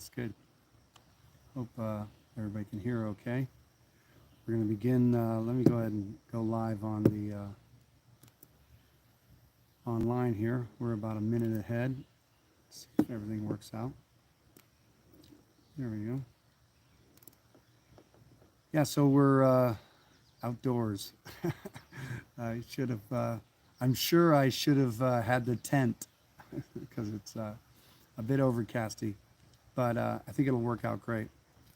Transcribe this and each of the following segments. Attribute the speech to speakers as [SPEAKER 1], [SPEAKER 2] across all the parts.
[SPEAKER 1] That's good. Hope everybody can hear okay. We're going to begin. Let me go ahead and go live on the online here. We're about a minute ahead. Let's see if everything works out. There we go. Yeah, so we're outdoors. I should have. I'm sure I should have had the tent because it's a bit overcasty, but I think it'll work out great.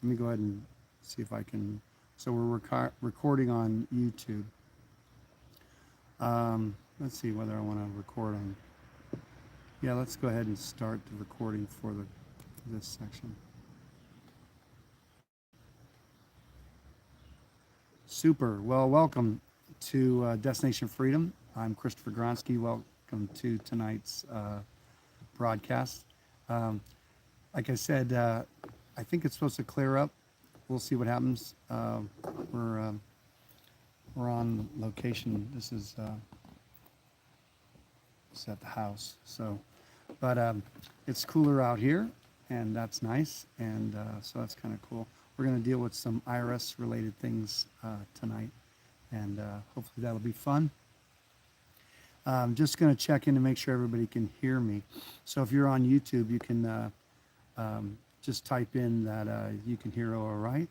[SPEAKER 1] Let me go ahead and see if I can. So we're recording on YouTube. Let's see whether I want to record on. Yeah, let's go ahead and start the recording for this section. Super. Well, welcome to Destination Freedom. I'm Christopher Gronsky. Welcome to tonight's broadcast. Like I said, I think it's supposed to clear up. We'll see what happens. We're on location. This is at the house. So, but it's cooler out here, and that's nice. And so that's kind of cool. We're going to deal with some IRS related things tonight, and hopefully that'll be fun. I'm just going to check in to make sure everybody can hear me. So if you're on YouTube, you can just type in that you can hear all right.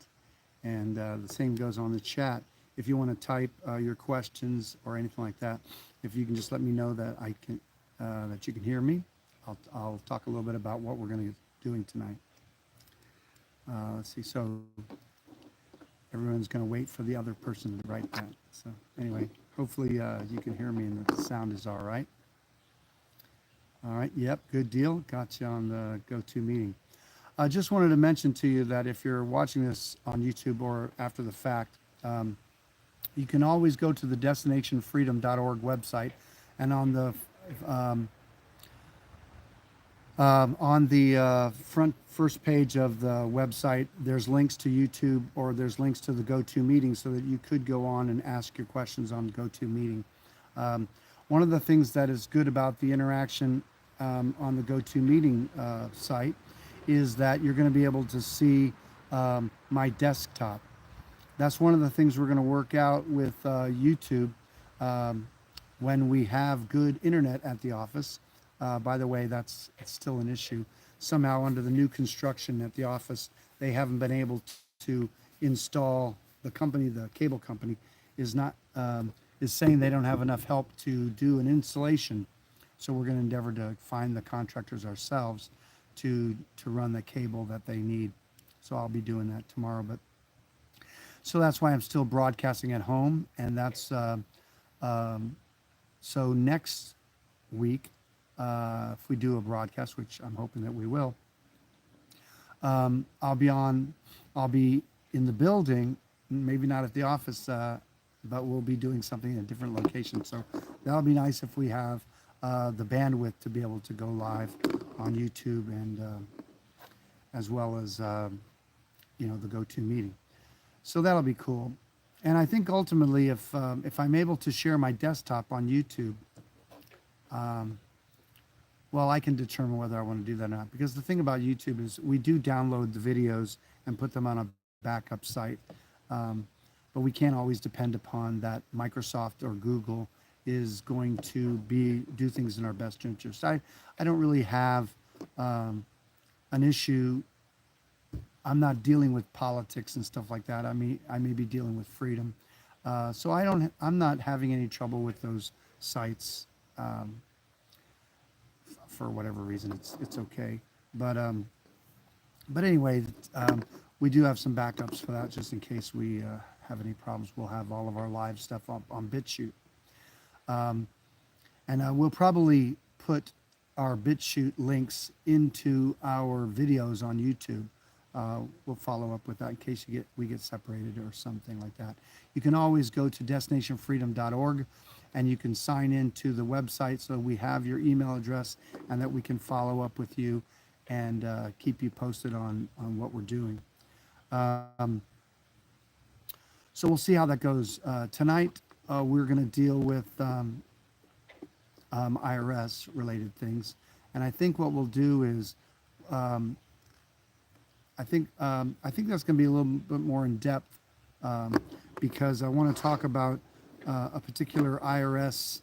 [SPEAKER 1] And the same goes on the chat. If you want to type your questions or anything like that, if you can just let me know that I can that you can hear me, I'll talk a little bit about what we're going to be doing tonight. Let's see. So everyone's going to wait for the other person to write that. So anyway, hopefully you can hear me and the sound is all right. All right. Yep. Good deal. Got you on the GoToMeeting. I just wanted to mention to you that if you're watching this on YouTube or after the fact, you can always go to the DestinationFreedom.org website, and on the first page of the website, there's links to YouTube or there's links to the GoToMeeting so that you could go on and ask your questions on GoToMeeting. One of the things that is good about the interaction on the GoToMeeting site is that you're going to be able to see my desktop. That's one of the things we're going to work out with YouTube when we have good internet at the office. By the way, it's still an issue. Somehow under the new construction at the office, they haven't been able to install. The cable company is saying they don't have enough help to do an installation. So we're going to endeavor to find the contractors ourselves to run the cable that they need. So I'll be doing that tomorrow. But so that's why I'm still broadcasting at home, and that's so next week, if we do a broadcast, which I'm hoping that we will, I'll be in the building, maybe not at the office, but we'll be doing something in a different location. So that'll be nice if we have the bandwidth to be able to go live on YouTube and as well as the GoToMeeting. So that'll be cool. And I think ultimately, if I'm able to share my desktop on YouTube, well, I can determine whether I want to do that or not. Because the thing about YouTube is we do download the videos and put them on a backup site, but we can't always depend upon that Microsoft or Google is going to do things in our best interest. I don't really have an issue. I'm not dealing with politics and stuff like that. I may be dealing with freedom. So I'm not having any trouble with those sites. For whatever reason, it's okay. But anyway, we do have some backups for that just in case we have any problems. We'll have all of our live stuff up on BitChute. And we'll probably put our BitChute links into our videos on YouTube. We'll follow up with that in case we get separated or something like that. You can always go to DestinationFreedom.org and you can sign in to the website so we have your email address and that we can follow up with you and keep you posted on what we're doing. So we'll see how that goes. Tonight, we're going to deal with IRS related things. And I think what we'll do is I think that's going to be a little bit more in depth, um, because I want to talk about a particular IRS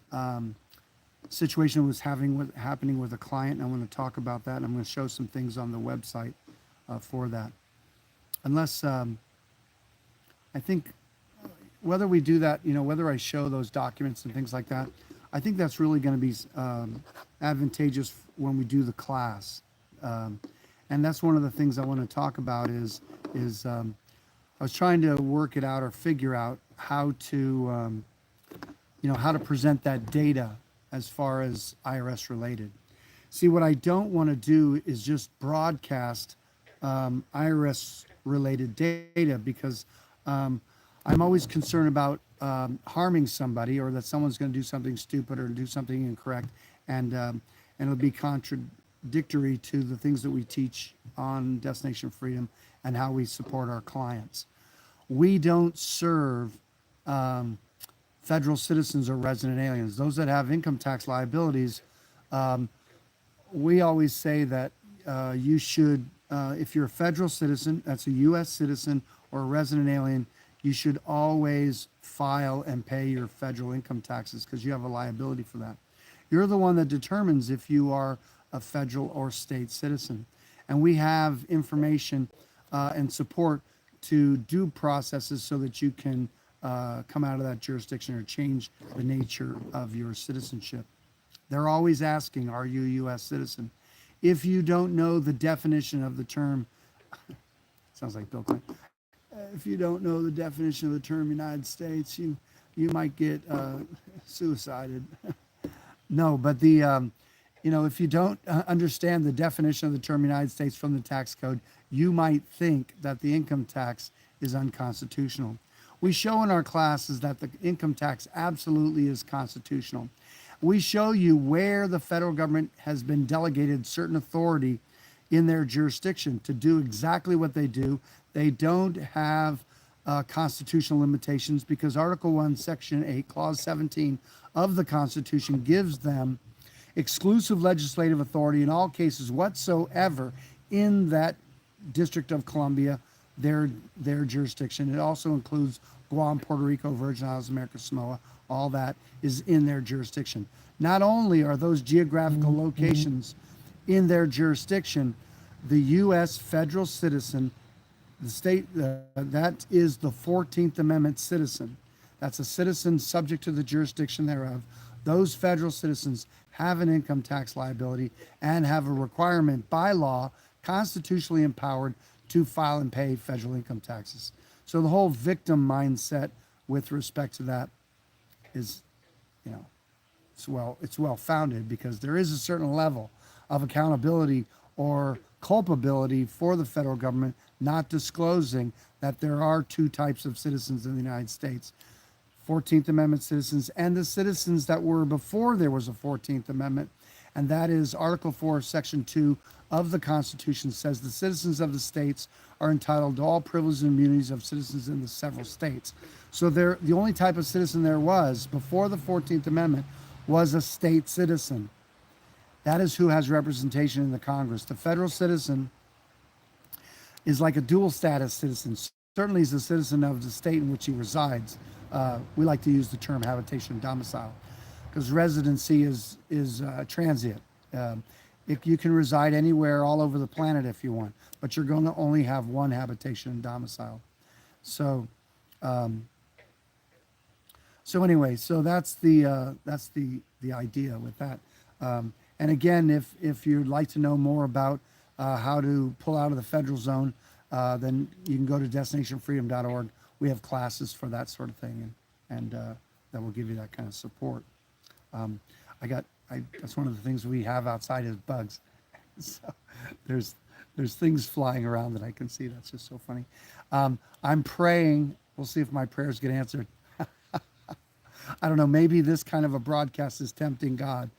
[SPEAKER 1] situation was happening with a client. And I want to talk about that. And I'm going to show some things on the website for that. Unless I think whether we do that, whether I show those documents and things like that, I think that's really going to be advantageous when we do the class. Um, and that's one of the things I want to talk about is I was trying to work it out or figure out how to how to present that data as far as IRS related. See, what I don't want to do is just broadcast IRS related data, because I'm always concerned about harming somebody, or that someone's going to do something stupid or do something incorrect, and it'll be contradictory to the things that we teach on Destination Freedom and how we support our clients. We don't serve federal citizens or resident aliens. Those that have income tax liabilities, we always say that you should, if you're a federal citizen, that's a U.S. citizen or a resident alien, you should always file and pay your federal income taxes, because you have a liability for that. You're the one that determines if you are a federal or state citizen. And we have information and support to do processes so that you can come out of that jurisdiction or change the nature of your citizenship. They're always asking, are you a U.S. citizen? If you don't know the definition of the term, sounds like Bill Clinton. If you don't know the definition of the term United States, you might get suicided. No, but if you don't understand the definition of the term United States from the tax code, you might think that the income tax is unconstitutional. We show in our classes that the income tax absolutely is constitutional. We show you where the federal government has been delegated certain authority in their jurisdiction to do exactly what they do. They don't have constitutional limitations, because Article 1, Section 8, Clause 17 of the Constitution gives them exclusive legislative authority in all cases whatsoever in that District of Columbia, their jurisdiction. It also includes Guam, Puerto Rico, Virgin Islands, America, Samoa. All that is in their jurisdiction. Not only are those geographical locations in their jurisdiction, the U.S. federal citizen, the state, that is the 14th Amendment citizen. That's a citizen subject to the jurisdiction thereof. Those federal citizens have an income tax liability and have a requirement by law, constitutionally empowered, to file and pay federal income taxes. So the whole victim mindset with respect to that is, it's well founded, because there is a certain level of accountability or culpability for the federal government not disclosing that there are two types of citizens in the United States: 14th Amendment citizens and the citizens that were before there was a 14th Amendment. And that is Article 4, Section 2 of the Constitution says the citizens of the states are entitled to all privileges and immunities of citizens in the several states. So the only type of citizen there was before the 14th Amendment was a state citizen. That is who has representation in the Congress. The federal citizen is like a dual status citizen. Certainly he's a citizen of the state in which he resides. We like to use the term habitation and domicile, because residency is transient. You can reside anywhere all over the planet if you want, but you're going to only have one habitation and domicile. So anyway, so that's the idea with that. And again, if you'd like to know more about how to pull out of the federal zone, then you can go to DestinationFreedom.org. We have classes for that sort of thing, and that will give you that kind of support. That's one of the things we have outside is bugs. So there's things flying around that I can see. That's just so funny. I'm praying. We'll see if my prayers get answered. I don't know. Maybe this kind of a broadcast is tempting God.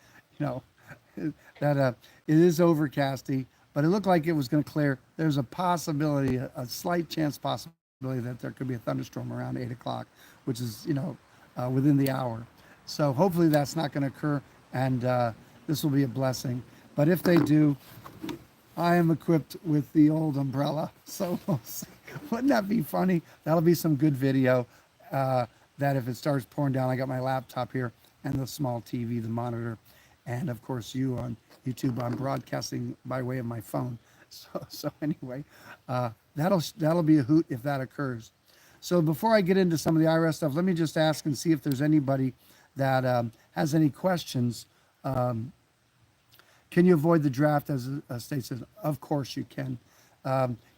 [SPEAKER 1] That it is overcasty, but it looked like it was going to clear. There's a possibility, a slight chance possibility that there could be a thunderstorm around 8 o'clock, which is, within the hour. So hopefully that's not going to occur, and this will be a blessing. But if they do, I am equipped with the old umbrella. So we'll see. Wouldn't that be funny? That'll be some good video. Uh, that if it starts pouring down, I got my laptop here and the small TV, the monitor, and of course you on YouTube. I'm broadcasting by way of my phone. So anyway, that'll be a hoot if that occurs. So before I get into some of the IRS stuff, let me just ask and see if there's anybody that has any questions. Can you avoid the draft as a state citizen? Of course you can.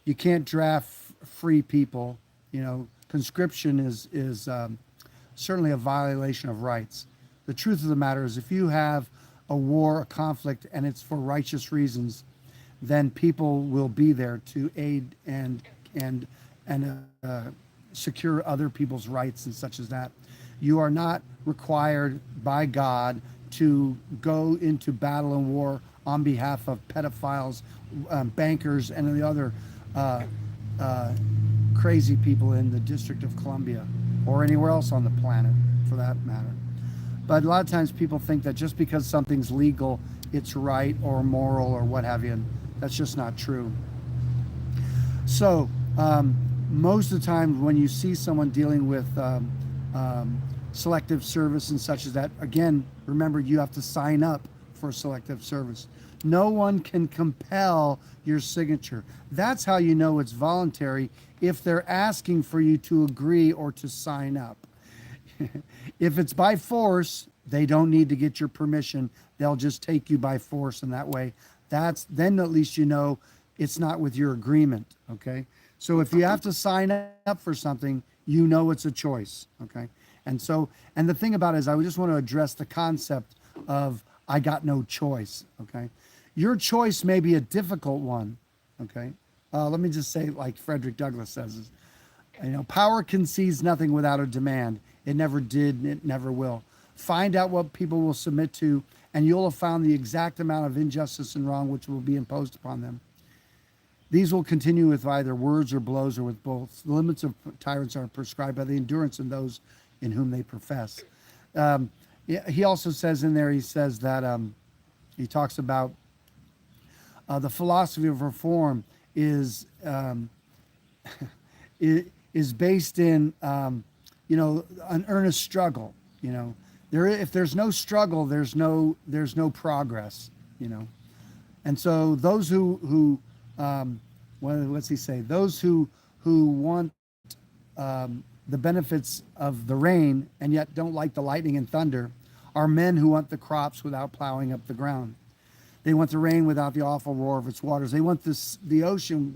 [SPEAKER 1] You can't draft free people. You know, conscription is certainly a violation of rights. The truth of the matter is, if you have a war, a conflict, and it's for righteous reasons, then people will be there to aid and secure other people's rights and such as that. You are not required by God to go into battle and war on behalf of pedophiles, bankers, and the other uh, uh, crazy people in the District of Columbia or anywhere else on the planet for that matter. But a lot of times people think that just because something's legal, it's right or moral or what have you. And that's just not true. So most of the time when you see someone dealing with selective service and such as that, again, remember you have to sign up for selective service. No one can compel your signature. That's how you know it's voluntary, if they're asking for you to agree or to sign up. If it's by force, they don't need to get your permission. They'll just take you by force, and that way, then at least you know it's not with your agreement, okay? So if you have to sign up for something, you know it's a choice, okay? And the thing about it is, I just want to address the concept of I got no choice, okay? Your choice may be a difficult one, okay? Let me just say, like Frederick Douglass says, power concedes nothing without a demand. It never did, and it never will. Find out what people will submit to, and you'll have found the exact amount of injustice and wrong which will be imposed upon them. These will continue with either words or blows or with both. The limits of tyrants are prescribed by the endurance of those in whom they profess. He also says in there, he says that he talks about the philosophy of reform is is based in an earnest struggle. If there's no struggle, there's no progress. And so those who what's he say? Those who want the benefits of the rain and yet don't like the lightning and thunder are men who want the crops without plowing up the ground. They want the rain without the awful roar of its waters. They want the ocean,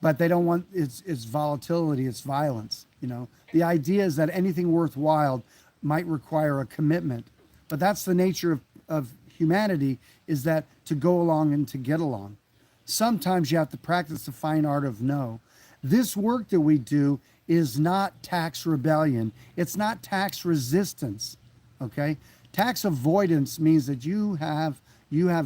[SPEAKER 1] but they don't want its volatility, its violence. The idea is that anything worthwhile might require a commitment, but that's the nature of humanity, is that to go along and to get along. Sometimes you have to practice the fine art of no. This work that we do is not tax rebellion. It's not tax resistance, okay? Tax avoidance means that you have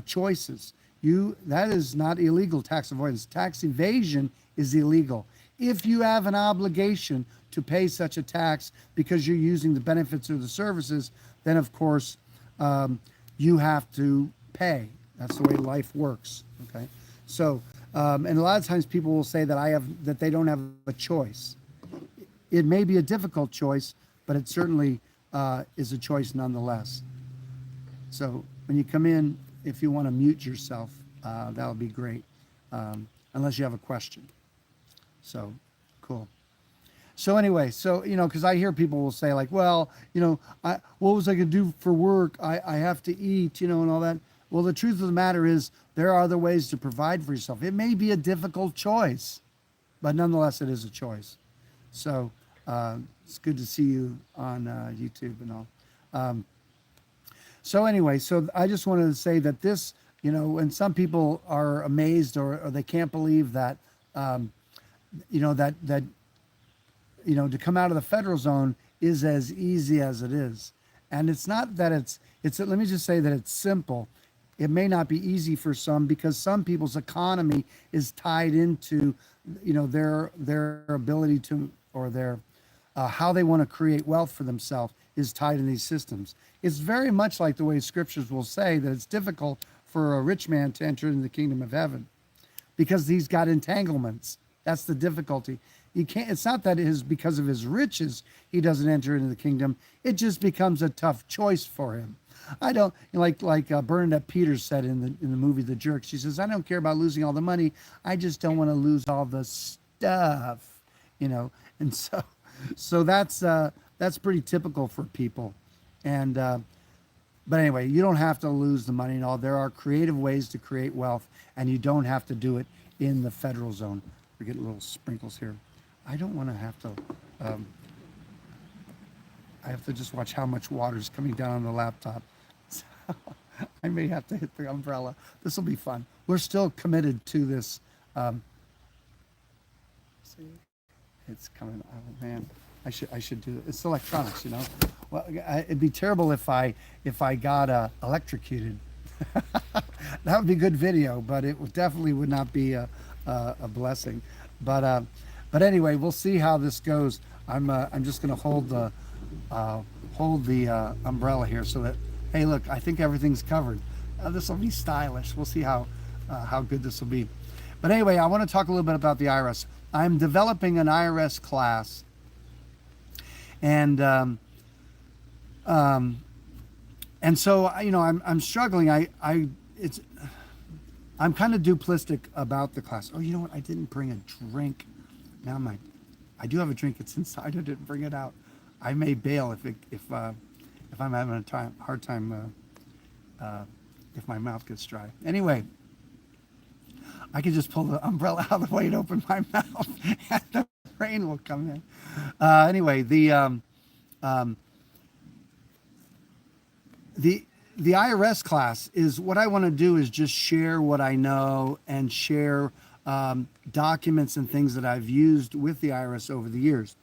[SPEAKER 1] choices. That is not illegal tax avoidance. Tax evasion is illegal. If you have an obligation to pay such a tax because you're using the benefits or the services, then of course you have to pay. That's the way life works, okay? So, and a lot of times people will say that they don't have a choice. It may be a difficult choice, but it certainly is a choice nonetheless. So when you come in, if you want to mute yourself, that'll be great, unless you have a question. So, cool. So anyway, because I hear people will say like, well, what was I going to do for work? I have to eat, and all that. Well, the truth of the matter is there are other ways to provide for yourself. It may be a difficult choice, but nonetheless, it is a choice. So it's good to see you on YouTube and all. So anyway, so I just wanted to say that this, and some people are amazed or they can't believe that, to come out of the federal zone is as easy as it is. And it's not that let me just say that it's simple. It may not be easy for some because some people's economy is tied into, their ability to, or their, how they want to create wealth for themselves is tied in these systems. It's very much like the way scriptures will say that it's difficult for a rich man to enter into the kingdom of heaven, because he's got entanglements. That's the difficulty. You can't. It's not that it is because of his riches he doesn't enter into the kingdom. It just becomes a tough choice for him. I don't like Bernadette Peters said in the movie The Jerk. She says, "I don't care about losing all the money. I just don't want to lose all the stuff, you know." And so that's pretty typical for people. And but anyway, you don't have to lose the money and all. There are creative ways to create wealth, and you don't have to do it in the federal zone. We're getting little sprinkles here. I don't want to have to. I have to just watch how much water is coming down on the laptop. So I may have to hit the umbrella. This will be fun. We're still committed to this. See, it's coming. Oh man, I should do it. It's electronics, you know. Well, it'd be terrible if I got electrocuted. That would be good video, but it definitely would not be a blessing. But anyway, we'll see how this goes. I'm just going to hold the umbrella here so that, hey, look, I think everything's covered. This will be stylish. We'll see how good this will be. But anyway, I want to talk a little bit about the IRS. I'm developing an IRS class, and so you know I'm struggling. I'm kind of duplistic about the class. Oh, you know what? I didn't bring a drink. Now I do have a drink. It's inside. I didn't bring it out. I may bail if I'm having a hard time if my mouth gets dry. Anyway, I can just pull the umbrella out of the way and open my mouth, and the rain will come in. Anyway, the IRS class is what I want to do is just share what I know and share documents and things that I've used with the IRS over the years.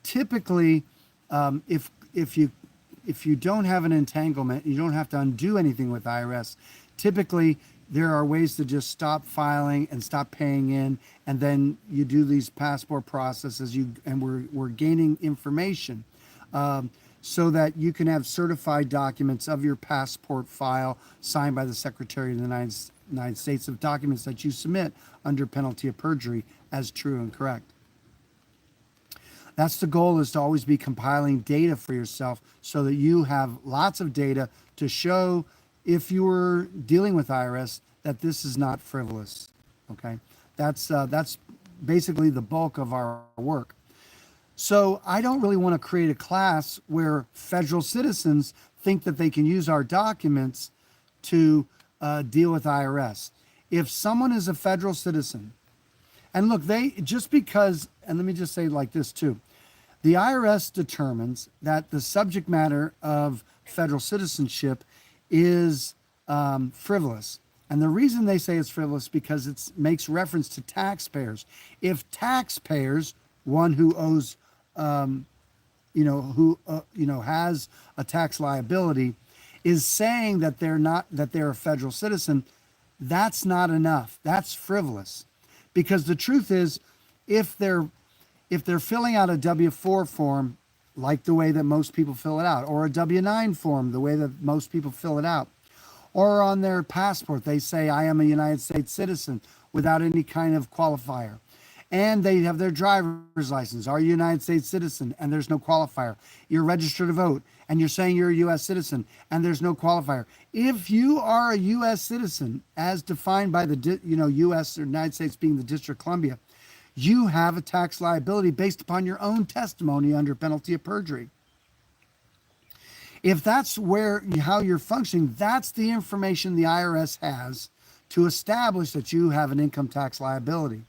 [SPEAKER 1] Typically, if you don't have an entanglement, you don't have to undo anything with IRS. Typically, there are ways to just stop filing and stop paying in, and then you do these passport processes. And we're gaining information. So that you can have certified documents of your passport file signed by the Secretary of the United States of documents that you submit under penalty of perjury as true and correct. That's the goal, is to always be compiling data for yourself so that you have lots of data to show, if you were dealing with IRS, that this is not frivolous. Okay, that's basically the bulk of our work. So I don't really want to create a class where federal citizens think that they can use our documents to deal with IRS. If someone is a federal citizen, and look, just because, and let me just say like this too, the IRS determines that the subject matter of federal citizenship is frivolous. And the reason they say it's frivolous because it makes reference to taxpayers. If taxpayers, one who owes has a tax liability, is saying that they're a federal citizen, that's not enough. That's frivolous. Because the truth is, if they're filling out a W-4 form, like the way that most people fill it out, or a W-9 form, the way that most people fill it out, or on their passport, they say, I am a United States citizen without any kind of qualifier. And they have their driver's license. Are you a United States citizen? And there's no qualifier. You're registered to vote, and you're saying you're a U.S. citizen, and there's no qualifier. If you are a U.S. citizen, as defined by the U.S. or United States being the District of Columbia, you have a tax liability based upon your own testimony under penalty of perjury. If that's how you're functioning, that's the information the IRS has to establish that you have an income tax liability.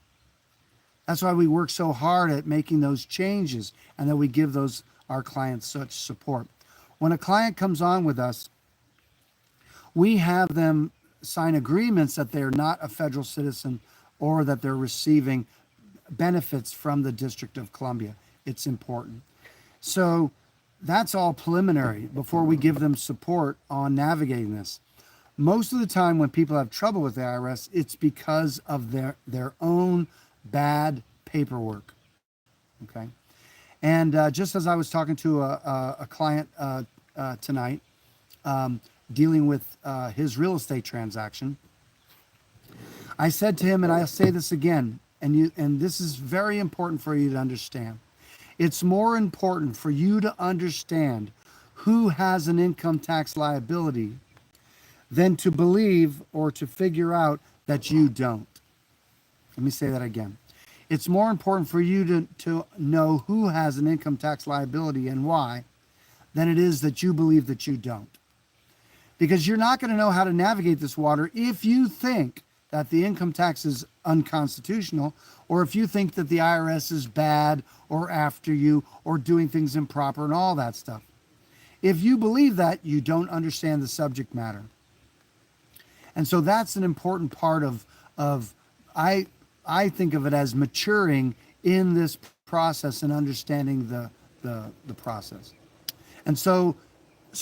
[SPEAKER 1] That's why we work so hard at making those changes, and that we give our clients such support. When a client comes on with us, we have them sign agreements that they're not a federal citizen or that they're receiving benefits from the District of Columbia. It's important. So that's all preliminary before we give them support on navigating this. Most of the time when people have trouble with the IRS, it's because of their own bad paperwork. Okay. And just as I was talking to a client tonight, dealing with his real estate transaction. I said to him, and I'll say this again, and this is very important for you to understand. It's more important for you to understand who has an income tax liability than to believe or to figure out that you don't. Let me say that again. It's more important for you to know who has an income tax liability and why than it is that you believe that you don't. Because you're not going to know how to navigate this water if you think that the income tax is unconstitutional, or if you think that the IRS is bad or after you or doing things improper and all that stuff. If you believe that, you don't understand the subject matter. And so that's an important part of I think of it as maturing in this process and understanding the process. And so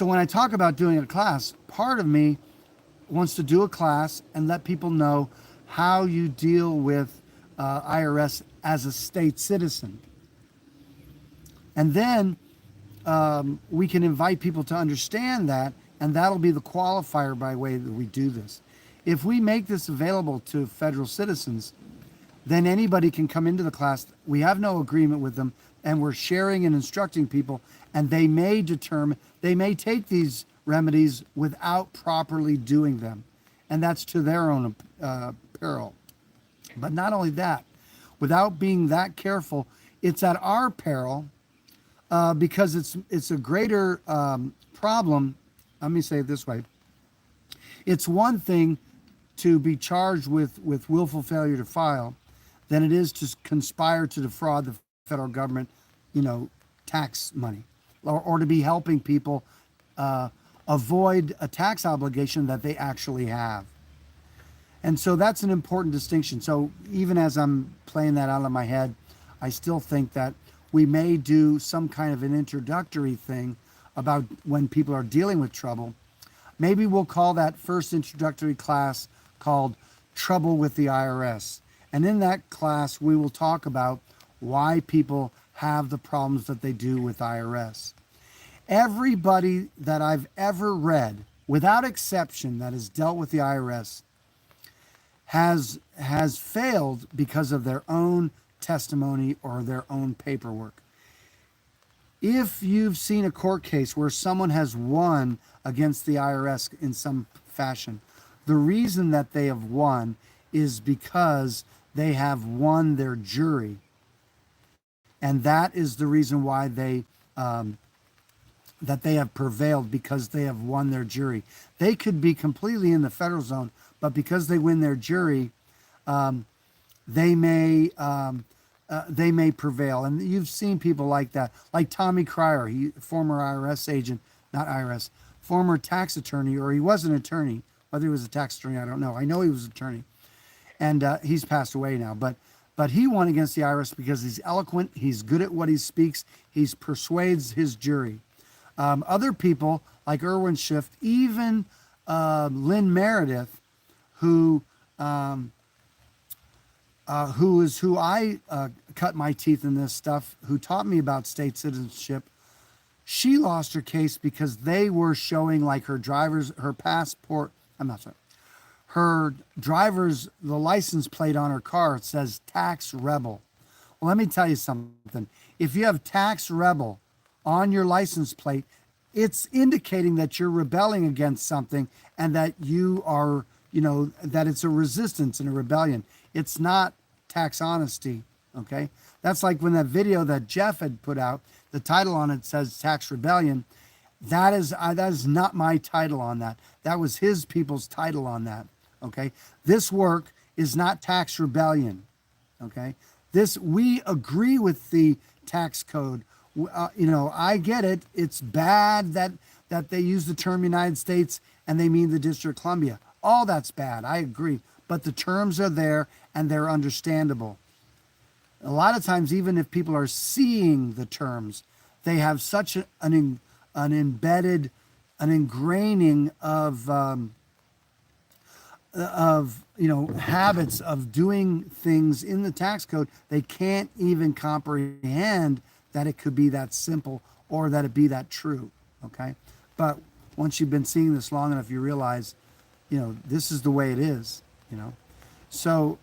[SPEAKER 1] when I talk about doing a class, part of me wants to do a class and let people know how you deal with IRS as a state citizen. And then we can invite people to understand that, and that'll be the qualifier by way that we do this. If we make this available to federal citizens, then anybody can come into the class. We have no agreement with them, and we're sharing and instructing people, and they may take these remedies without properly doing them, and that's to their own peril. But not only that, without being that careful, it's at our peril, because it's a greater problem. Let me say it this way. It's one thing to be charged with willful failure to file than it is to conspire to defraud the federal government, tax money, or to be helping people avoid a tax obligation that they actually have. And so that's an important distinction. So even as I'm playing that out of my head, I still think that we may do some kind of an introductory thing about when people are dealing with trouble. Maybe we'll call that first introductory class called Trouble with the IRS. And in that class, we will talk about why people have the problems that they do with IRS. Everybody that I've ever read, without exception, that has dealt with the IRS has failed because of their own testimony or their own paperwork. If you've seen a court case where someone has won against the IRS in some fashion, the reason that they have won is because they have won their jury. And that is the reason why they have prevailed, because they have won their jury. They could be completely in the federal zone, but because they win their jury, they may prevail. And you've seen people like that, like Tommy Cryer, former IRS agent, not IRS, former tax attorney, or he was an attorney. Whether he was a tax attorney, I don't know. I know he was an attorney, and he's passed away now. But he won against the IRS because he's eloquent, he's good at what he speaks, he persuades his jury. Other people like Irwin Schiff, even Lynn Meredith, who I cut my teeth in this stuff, who taught me about state citizenship. She lost her case because they were showing like her passport. Her driver's, the license plate on her car, it says tax rebel. Well, let me tell you something. If you have tax rebel on your license plate, it's indicating that you're rebelling against something and that you are, that it's a resistance and a rebellion. It's not tax honesty, okay? That's like when that video that Jeff had put out, the title on it says tax rebellion. That is not my title on that. That was his people's title on that, okay? This work is not tax rebellion, okay? We agree with the tax code. I get it. It's bad that they use the term United States and they mean the District of Columbia. All that's bad. I agree. But the terms are there and they're understandable. A lot of times, even if people are seeing the terms, they have such an embedded, an ingraining of habits of doing things in the tax code, they can't even comprehend that it could be that simple or that it be that true, okay? But once you've been seeing this long enough, you realize, this is the way it is, So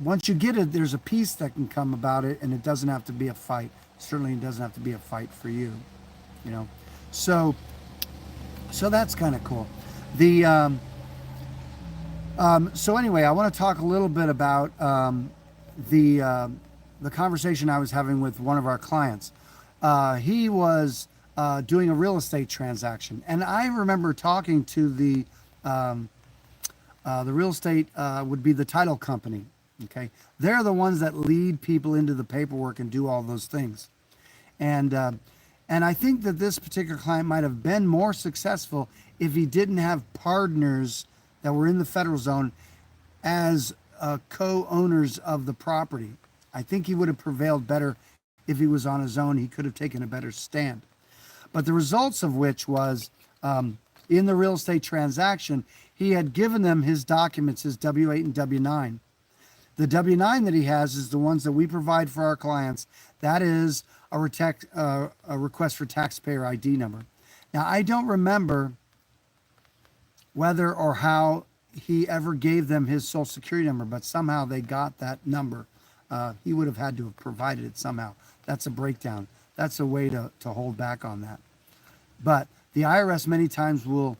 [SPEAKER 1] once you get it, there's a peace that can come about it, and it doesn't have to be a fight. Certainly, it doesn't have to be a fight for you, So, so that's kind of cool. The so anyway, I want to talk a little bit about the conversation I was having with one of our clients. He was doing a real estate transaction, and I remember talking to the real estate would be the title company. Okay, they're the ones that lead people into the paperwork and do all those things, and I think that this particular client might have been more successful if he didn't have partners that were in the federal zone as co-owners of the property. I think he would have prevailed better if he was on his own. He could have taken a better stand. But the results of which was, in the real estate transaction, he had given them his documents, his W-8 and W-9. The W-9 that he has is the ones that we provide for our clients. That is a request for taxpayer ID number. Now, I don't remember whether or how he ever gave them his social security number, but somehow they got that number. He would have had to have provided it somehow. That's a breakdown. That's a way to hold back on that. But the IRS many times will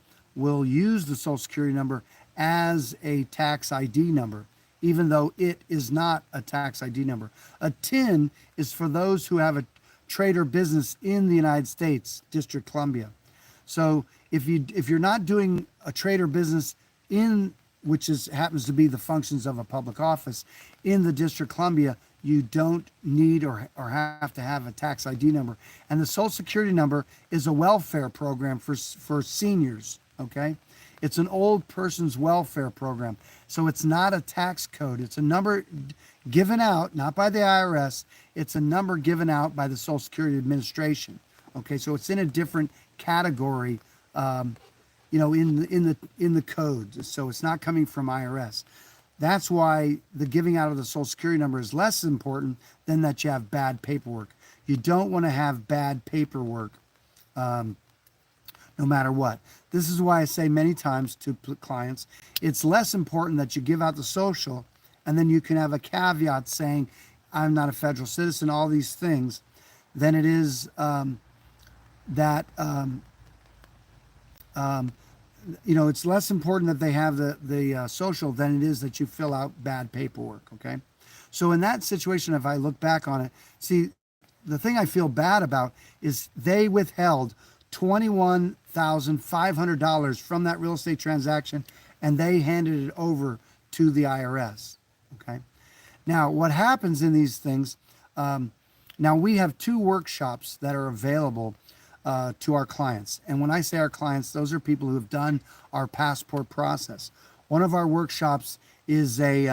[SPEAKER 1] use the social security number as a tax ID number, even though it is not a tax ID number. A TIN is for those who have a trade or business in the United States, District of Columbia. So if you're not doing a trade or business in, which happens to be the functions of a public office in the District of Columbia, you don't need or have to have a tax ID number. And the Social Security number is a welfare program for seniors, okay? It's an old person's welfare program. So it's not a tax code. It's a number given out, not by the IRS. It's a number given out by the Social Security Administration, okay? So it's in a different category, in the code. So it's not coming from IRS. That's why the giving out of the Social Security number is less important than that you have bad paperwork. You don't want to have bad paperwork, no matter what. This is why I say many times to clients, it's less important that you give out the social, and then you can have a caveat saying, I'm not a federal citizen, all these things, than it is it's less important that they have the social than it is that you fill out bad paperwork, okay? So in that situation, if I look back on it, see, the thing I feel bad about is they withheld $21,500 from that real estate transaction, and they handed it over to the IRS, okay? Now, what happens in these things, now we have 2 workshops that are available to our clients. And when I say our clients, those are people who have done our passport process. One of our workshops is a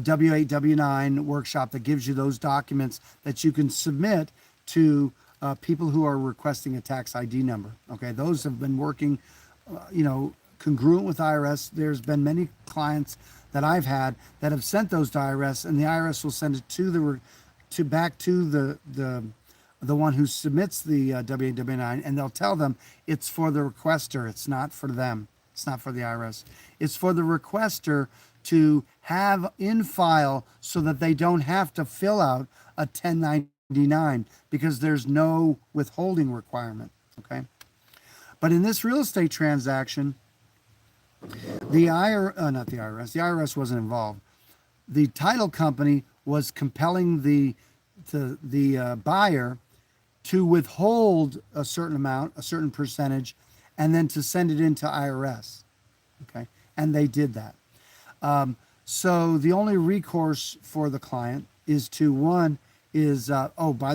[SPEAKER 1] W-8, W-9 workshop that gives you those documents that you can submit to people who are requesting a tax ID number. Okay, those have been working, congruent with IRS. There's been many clients that I've had that have sent those to IRS, and the IRS will send it back to the one who submits the W-8, W-9, and they'll tell them it's for the requester. It's not for them. It's not for the IRS. It's for the requester to have in file so that they don't have to fill out a 1099 because there's no withholding requirement, okay? But in this real estate transaction, the IRS wasn't involved. The title company was compelling the buyer to withhold a certain amount, a certain percentage, and then to send it into IRS, okay? And they did that. So the only recourse for the client is by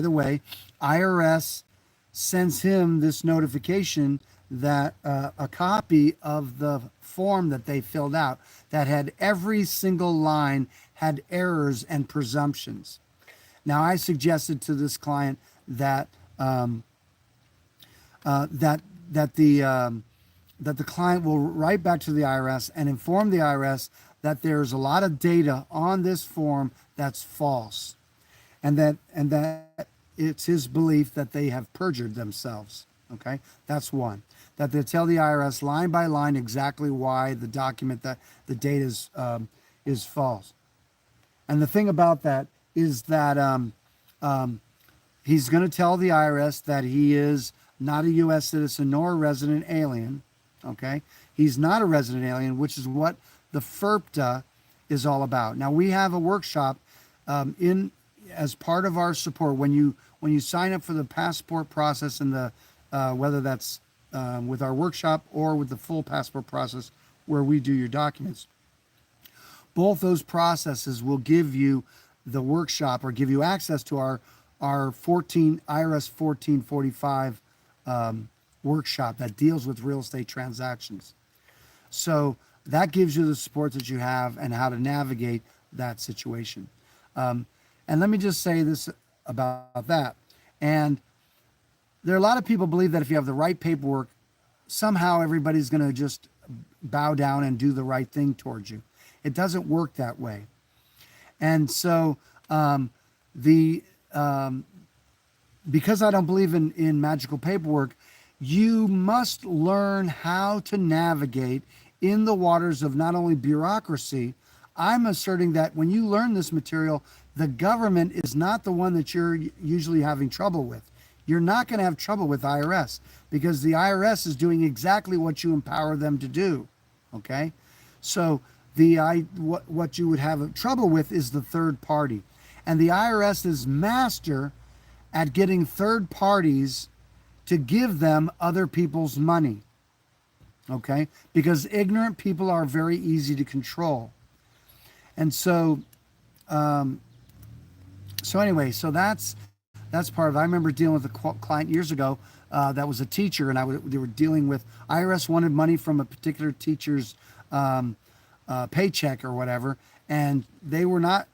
[SPEAKER 1] the way, IRS sends him this notification that a copy of the form that they filled out that had every single line had errors and presumptions. Now, I suggested to this client that that the client will write back to the IRS and inform the IRS that there's a lot of data on this form that's false, and that it's his belief that they have perjured themselves. Okay, that's one. That they tell the IRS line by line exactly why the document that the date is false. And the thing about that is that he's going to tell the IRS that he is not a U.S. citizen nor a resident alien. Okay, he's not a resident alien, which is what the FERPTA is all about. Now we have a workshop in as part of our support when you sign up for the passport process and the whether that's with our workshop or with the full passport process where we do your documents. Both those processes will give you the workshop or give you access to our 14 IRS 1445 workshop that deals with real estate transactions. So that gives you the support that you have and how to navigate that situation. And let me just say this about that. And there are a lot of people believe that if you have the right paperwork, somehow everybody's going to just bow down and do the right thing towards you. It doesn't work that way. And so the because I don't believe in magical paperwork, you must learn how to navigate in the waters of not only bureaucracy. I'm asserting that when you learn this material, the government is not the one that you're usually having trouble with. You're not going to have trouble with IRS because the IRS is doing exactly what you empower them to do. Okay? So what you would have trouble with is the third party. And the IRS is master at getting third parties to give them other people's money. Okay? Because ignorant people are very easy to control. And so anyway, so that's part of it. I remember dealing with a client years ago that was a teacher, and they were dealing with IRS wanted money from a particular teacher's paycheck or whatever, and they were not.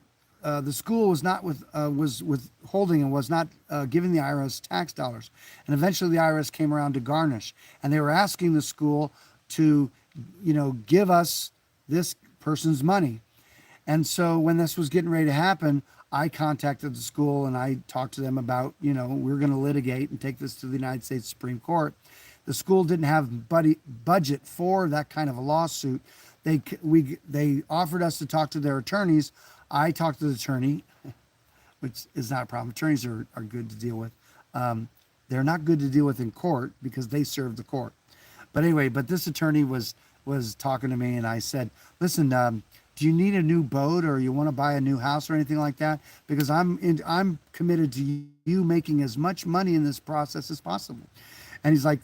[SPEAKER 1] The school was not was withholding and was not giving the IRS tax dollars, and eventually the IRS came around to garnish, and they were asking the school to, give us this person's money. And so when this was getting ready to happen, I contacted the school and I talked to them about, we're going to litigate and take this to the United States Supreme Court. The school didn't have budget for that kind of a lawsuit. They offered us to talk to their attorneys. I talked to the attorney, which is not a problem. Attorneys are good to deal with. They're not good to deal with in court because they serve the court. But anyway, this attorney was talking to me, and I said, listen, do you need a new boat or you want to buy a new house or anything like that? Because I'm committed to you making as much money in this process as possible. And he's like,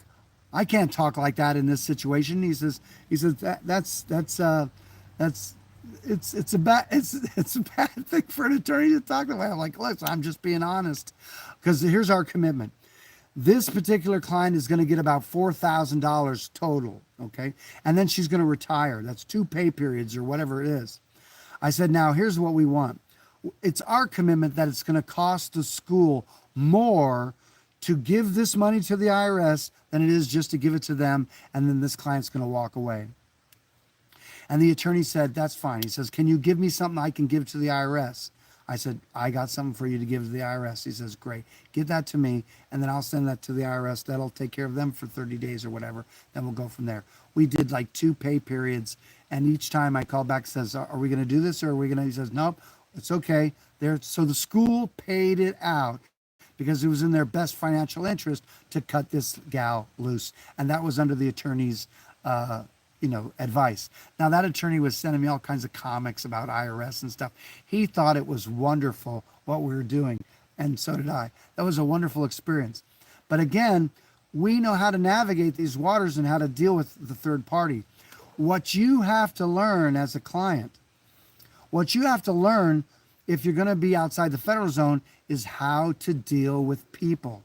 [SPEAKER 1] I can't talk like that in this situation. He says it's a bad thing for an attorney to talk that way. I'm like, listen, I'm just being honest, because here's our commitment. This particular client is going to get about $4,000 total, okay? And then she's going to retire. That's 2 pay periods or whatever it is. I said, now here's what we want. It's our commitment that it's going to cost the school more to give this money to the IRS than it is just to give it to them, and then this client's going to walk away. And the attorney said, that's fine. He says, can you give me something I can give to the IRS? I said, I got something for you to give to the IRS. He says, great. Give that to me, and then I'll send that to the IRS. That'll take care of them for 30 days or whatever. Then we'll go from there. We did like 2 pay periods, and each time I call back, says, are we going to do this, or are we going to? He says, nope, it's okay. So the school paid it out because it was in their best financial interest to cut this gal loose. And that was under the attorney's advice. Now that attorney was sending me all kinds of comics about IRS and stuff. He thought it was wonderful what we were doing, and so did I. That was a wonderful experience. But again, we know how to navigate these waters and how to deal with the third party. What you have to learn as a client, what you have to learn if you're going to be outside the federal zone, is how to deal with people.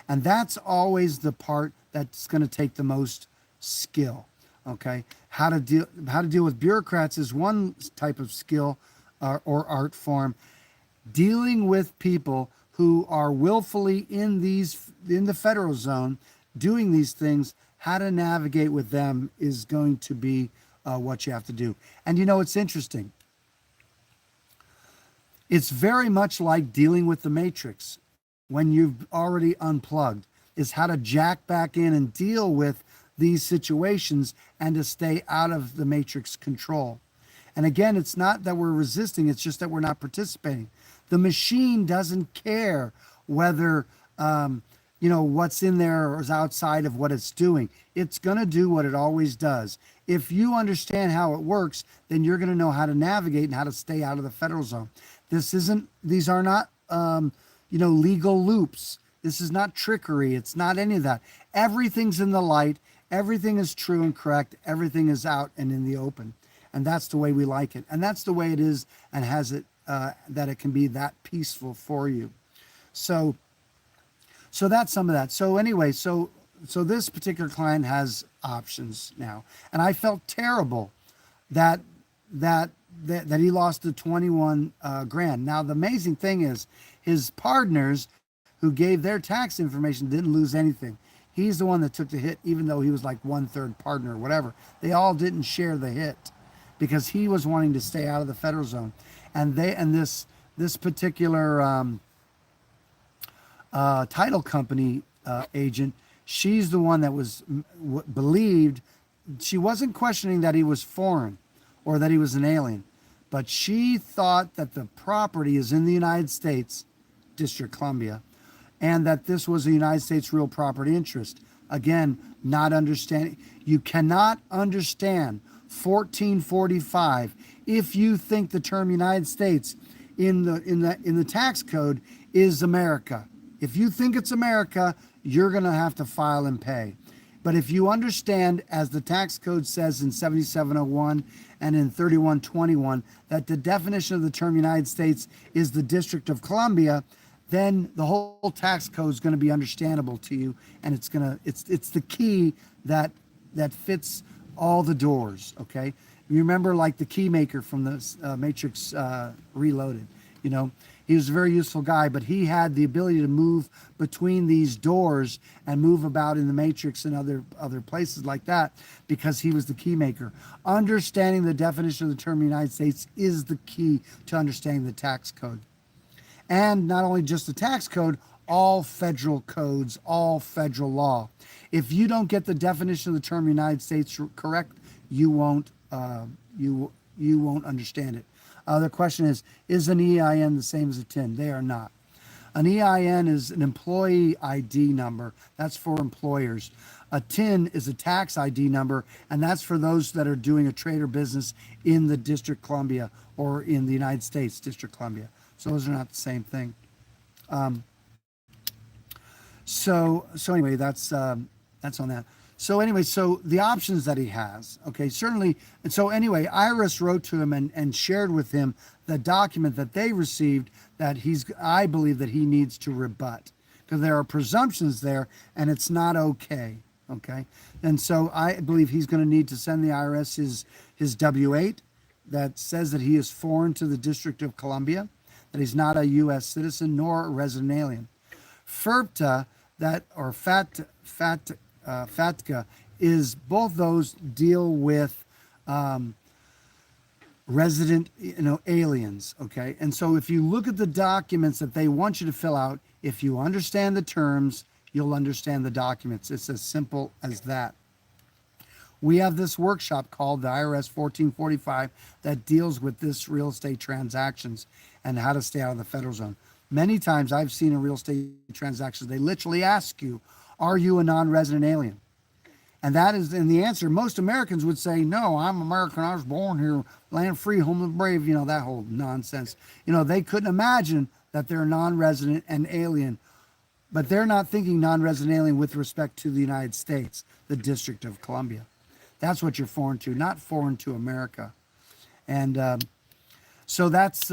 [SPEAKER 1] And that's always the part that's going to take the most skill. Okay, how to deal with bureaucrats is one type of skill or art form. Dealing with people who are willfully in the federal zone doing these things, how to navigate with them is going to be what you have to do. And it's interesting. It's very much like dealing with the Matrix when you've already unplugged. is how to jack back in and deal with these situations and to stay out of the matrix control. And again, it's not that we're resisting, it's just that we're not participating. The machine doesn't care whether, what's in there is outside of what it's doing. It's going to do what it always does. If you understand how it works, then you're going to know how to navigate and how to stay out of the federal zone. These are not, legal loops. This is not trickery. It's not any of that. Everything's in the light. Everything is true and correct. Everything is out and in the open. And that's the way we like it. And that's the way it is and has it, that it can be that peaceful for you. So that's some of that. So anyway, so this particular client has options now. And I felt terrible that he lost the 21 grand. Now, the amazing thing is his partners who gave their tax information didn't lose anything. He's the one that took the hit, even though he was like 1/3 partner or whatever. They all didn't share the hit because he was wanting to stay out of the federal zone. And this particular title company agent, she's the one that was believed. She wasn't questioning that he was foreign or that he was an alien, but she thought that the property is in the United States, District of Columbia, and that this was a United States real property interest. Again, not understanding. You cannot understand 1445 if you think the term United States in the tax code is America. If you think it's America, you're going to have to file and pay. But if you understand, as the tax code says in 7701 and in 3121, that the definition of the term United States is the District of Columbia, then the whole tax code is going to be understandable to you, and it's the key that fits all the doors. Okay, you remember like the key maker from the Matrix Reloaded. He was a very useful guy, but he had the ability to move between these doors and move about in the Matrix and other places like that because he was the key maker. Understanding the definition of the term United States is the key to understanding the tax code. And not only just the tax code, all federal codes, all federal law. If you don't get the definition of the term United States correct, you won't understand it. The question is an EIN the same as a TIN? They are not. An EIN is an employee ID number. That's for employers. A TIN is a tax ID number, and that's for those that are doing a trade or business in the District of Columbia or in the United States, District of Columbia. So those are not the same thing. So anyway, that's on that. So anyway, so the options that he has, okay, certainly. And so anyway, IRS wrote to him and shared with him the document that they received that I believe that he needs to rebut because there are presumptions there and it's not okay. Okay. And so I believe he's going to need to send the IRS his W-8 that says that he is foreign to the District of Columbia, that he's not a U.S. citizen nor a resident alien. FIRPTA, FATCA is both those deal with resident aliens. Okay, and so if you look at the documents that they want you to fill out, if you understand the terms, you'll understand the documents. It's as simple as that. We have this workshop called the IRS 1445 that deals with this real estate transactions and how to stay out of the federal zone. Many times I've seen in real estate transactions, they literally ask you, are you a non-resident alien? And that is, and the answer, most Americans would say, no, I'm American. I was born here, land free, home of the brave, that whole nonsense. They couldn't imagine that they're non-resident and alien, but they're not thinking non-resident alien with respect to the United States, the District of Columbia. That's what you're foreign to, not foreign to America. And so that's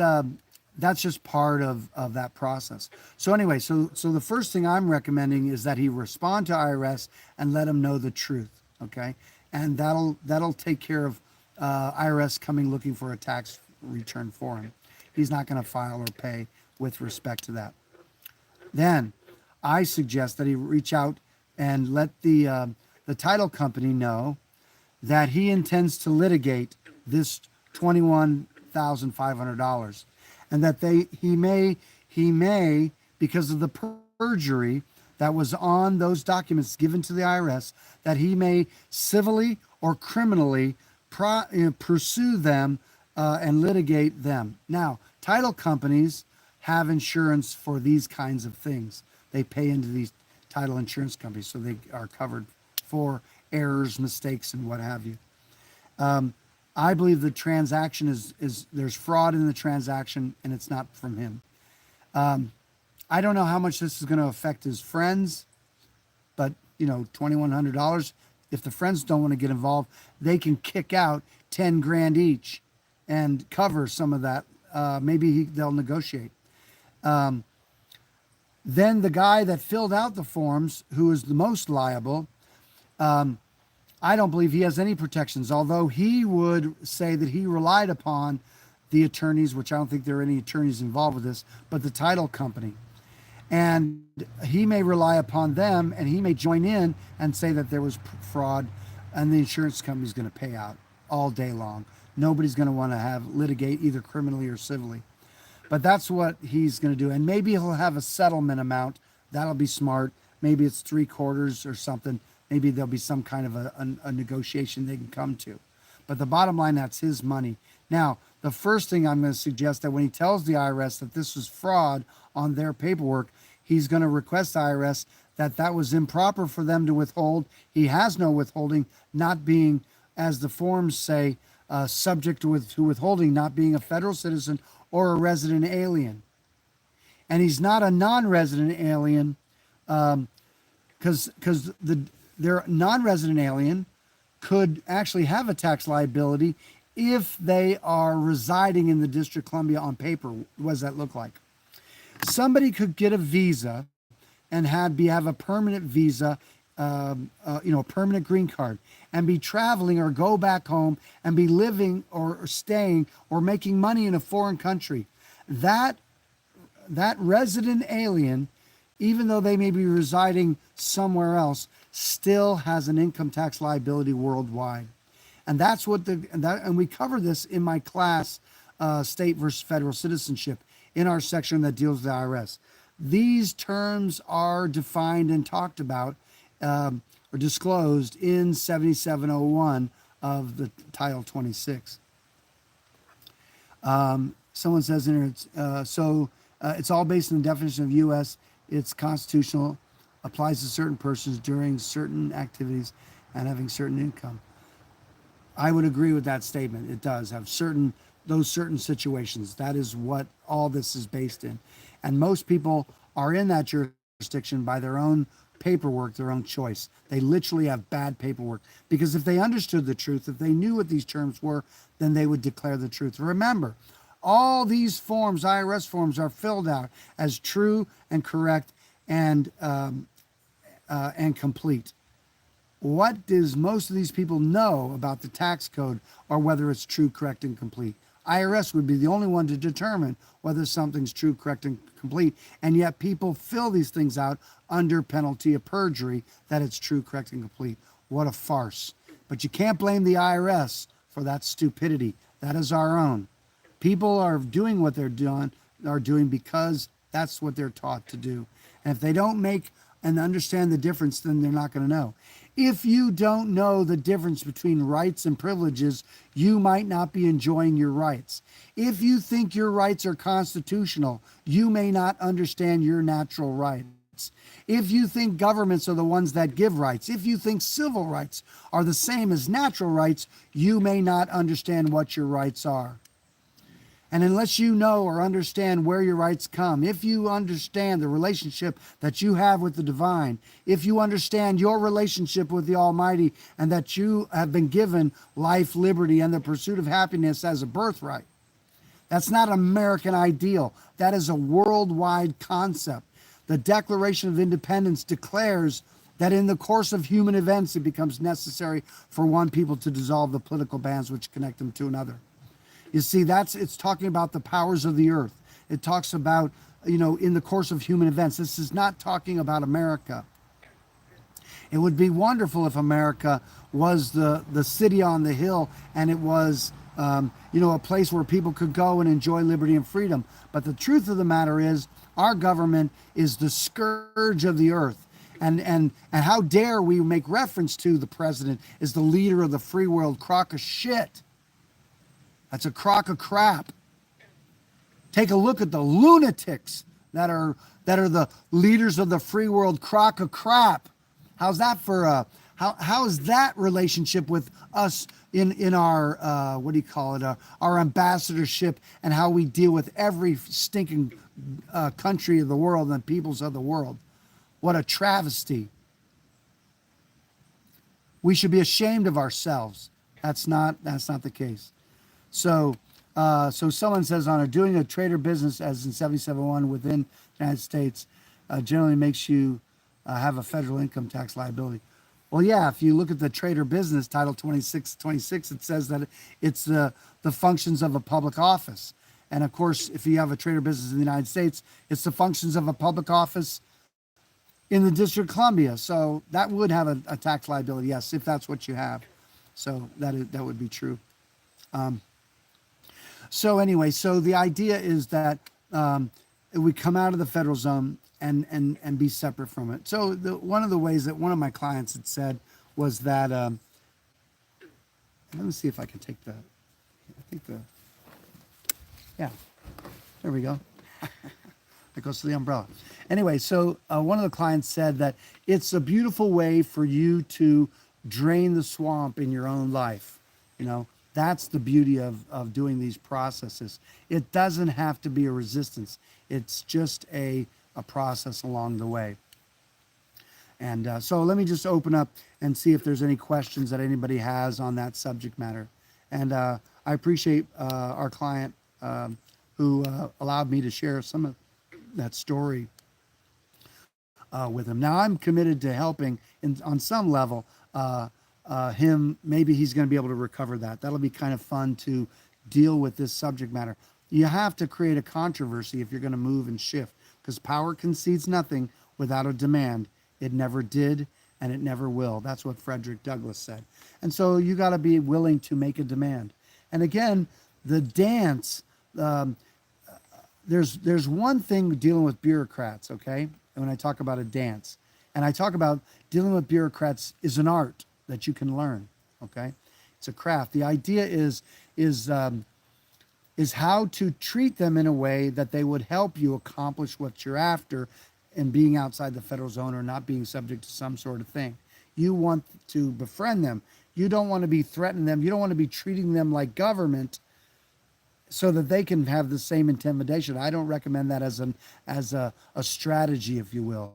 [SPEAKER 1] just part of that process. So anyway, so the first thing I'm recommending is that he respond to IRS and let them know the truth, okay? And that'll take care of IRS coming looking for a tax return for him. He's not going to file or pay with respect to that. Then I suggest that he reach out and let the title company know that he intends to litigate this $21,500. And that he may, because of the perjury that was on those documents given to the IRS, that he may civilly or criminally pursue them and litigate them. Now, title companies have insurance for these kinds of things. They pay into these title insurance companies, so they are covered for errors, mistakes, and what have you. I believe the transaction is there's fraud in the transaction, and it's not from him. I don't know how much this is going to affect his friends, but $2,100. If the friends don't want to get involved, they can kick out 10 grand each and cover some of that. Maybe they'll negotiate. Then the guy that filled out the forms, who is the most liable, I don't believe he has any protections, although he would say that he relied upon the attorneys, which I don't think there are any attorneys involved with this, but the title company. And he may rely upon them, and he may join in and say that there was fraud, and the insurance company is going to pay out all day long. Nobody's going to want to litigate either criminally or civilly. But that's what he's going to do. And maybe he'll have a settlement amount. That'll be smart. Maybe it's 3/4 or something. Maybe there'll be some kind of a negotiation they can come to. But the bottom line, that's his money. Now, the first thing I'm going to suggest, that when he tells the IRS that this was fraud on their paperwork, he's going to request the IRS that was improper for them to withhold. He has no withholding, not being, as the forms say, subject to withholding, not being a federal citizen or a resident alien. And he's not a non-resident alien, because their non-resident alien could actually have a tax liability if they are residing in the District of Columbia on paper. What does that look like? Somebody could get a visa and have a permanent visa, a permanent green card, and be traveling or go back home and be living or staying or making money in a foreign country. That resident alien, even though they may be residing somewhere else, still has an income tax liability worldwide. And that's what and we cover this in my class, state versus federal citizenship, in our section that deals with the IRS. These terms are defined and talked about or disclosed in 7701 of the Title 26. Someone says in here, it's all based on the definition of U.S. It's constitutional, applies to certain persons during certain activities and having certain income. I would agree with that statement. It does have those certain situations. That is what all this is based in. And most people are in that jurisdiction by their own paperwork, their own choice. They literally have bad paperwork, because if they understood the truth, if they knew what these terms were, then they would declare the truth. Remember, all these forms, IRS forms, are filled out as true and correct and complete. What does most of these people know about the tax code, or whether it's true, correct, and complete? IRS would be the only one to determine whether something's true, correct, and complete, and yet people fill these things out under penalty of perjury that it's true, correct, and complete. What a farce. But you can't blame the IRS for that stupidity. That is our own. People are doing what they're doing because that's what they're taught to do. And if they don't make and understand the difference, then they're not going to know. If you don't know the difference between rights and privileges, you might not be enjoying your rights. If you think your rights are constitutional, you may not understand your natural rights. If you think governments are the ones that give rights, if you think civil rights are the same as natural rights, you may not understand what your rights are. And unless you know or understand where your rights come, if you understand the relationship that you have with the divine, if you understand your relationship with the Almighty, and that you have been given life, liberty, and the pursuit of happiness as a birthright, that's not an American ideal. That is a worldwide concept. The Declaration of Independence declares that in the course of human events, it becomes necessary for one people to dissolve the political bands which connect them to another. You see, it's talking about the powers of the earth. It talks about, in the course of human events. This is not talking about America. It would be wonderful if America was the city on the hill, and it was, a place where people could go and enjoy liberty and freedom. But the truth of the matter is, our government is the scourge of the earth. And how dare we make reference to the president as the leader of the free world? Crock of shit. That's a crock of crap. Take a look at the lunatics that are the leaders of the free world. Crock of crap. How's that for how is that relationship with us in our what do you call it, our ambassadorship, and how we deal with every stinking country of the world and peoples of the world? What a travesty. We should be ashamed of ourselves. That's not the case. So someone says on doing a trader business as in 77.1 within the United States generally makes you have a federal income tax liability. Well, yeah, if you look at the trader business, Title 26, it says that it's the functions of a public office. And of course, if you have a trader business in the United States, it's the functions of a public office in the District of Columbia. So that would have a tax liability, yes, if that's what you have. So that would be true. So anyway, so the idea is that we come out of the federal zone and be separate from it. So one of the ways that one of my clients had said was that, let me see if I can take yeah, there we go. That goes to the umbrella. Anyway, so one of the clients said that it's a beautiful way for you to drain the swamp in your own life. That's the beauty of doing these processes. It doesn't have to be a resistance. It's just a process along the way. And so let me just open up and see if there's any questions that anybody has on that subject matter. And I appreciate our client who allowed me to share some of that story with him. Now I'm committed to helping on some level him. Maybe he's going to be able to recover that. That'll be kind of fun to deal with this subject matter. You have to create a controversy if you're going to move and shift, because power concedes nothing without a demand. It never did, and it never will. That's what Frederick Douglass said. And so you got to be willing to make a demand. And again, the dance, there's one thing dealing with bureaucrats, okay? And when I talk about a dance, and I talk about dealing with bureaucrats is an art that you can learn, okay? It's a craft. The idea is how to treat them in a way that they would help you accomplish what you're after in being outside the federal zone or not being subject to some sort of thing. You want to befriend them. You don't want to be threatening them. You don't want to be treating them like government so that they can have the same intimidation. I don't recommend that as a strategy, if you will,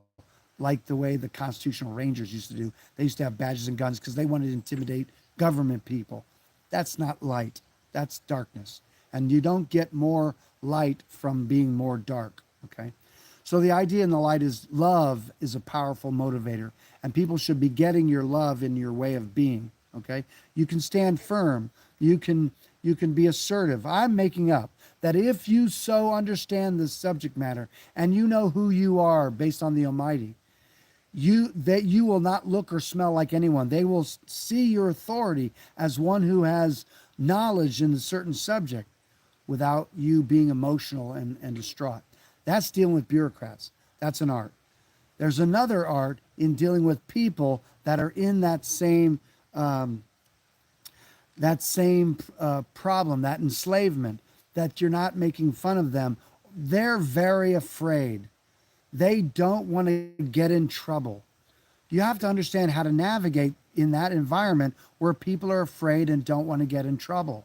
[SPEAKER 1] like the way the Constitutional Rangers used to do. They used to have badges and guns because they wanted to intimidate government people. That's not light. That's darkness. And you don't get more light from being more dark, okay? So the idea in the light is love is a powerful motivator, and people should be getting your love in your way of being, okay? You can stand firm. You can be assertive. I'm making up that if you so understand the subject matter and you know who you are based on the Almighty, you will not look or smell like anyone. They will see your authority as one who has knowledge in a certain subject without you being emotional and distraught. That's dealing with bureaucrats. That's an art. There's another art in dealing with people that are in that same problem, that enslavement, that you're not making fun of them. They're very afraid. They don't want to get in trouble. You have to understand how to navigate in that environment where people are afraid and don't want to get in trouble.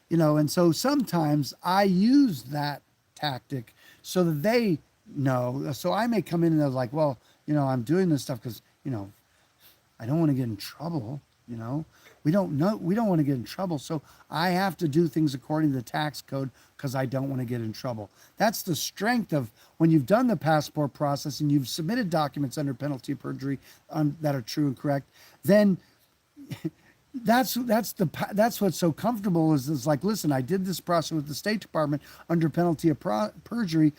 [SPEAKER 1] And so sometimes I use that tactic so that they know. So I may come in and they're like, well, I'm doing this stuff because, I don't want to get in trouble. We don't want to get in trouble. So I have to do things according to the tax code because I don't want to get in trouble. That's the strength of when you've done the passport process and you've submitted documents under penalty of perjury that are true and correct. Then that's what's so comfortable is like, listen, I did this process with the State Department under penalty of perjury.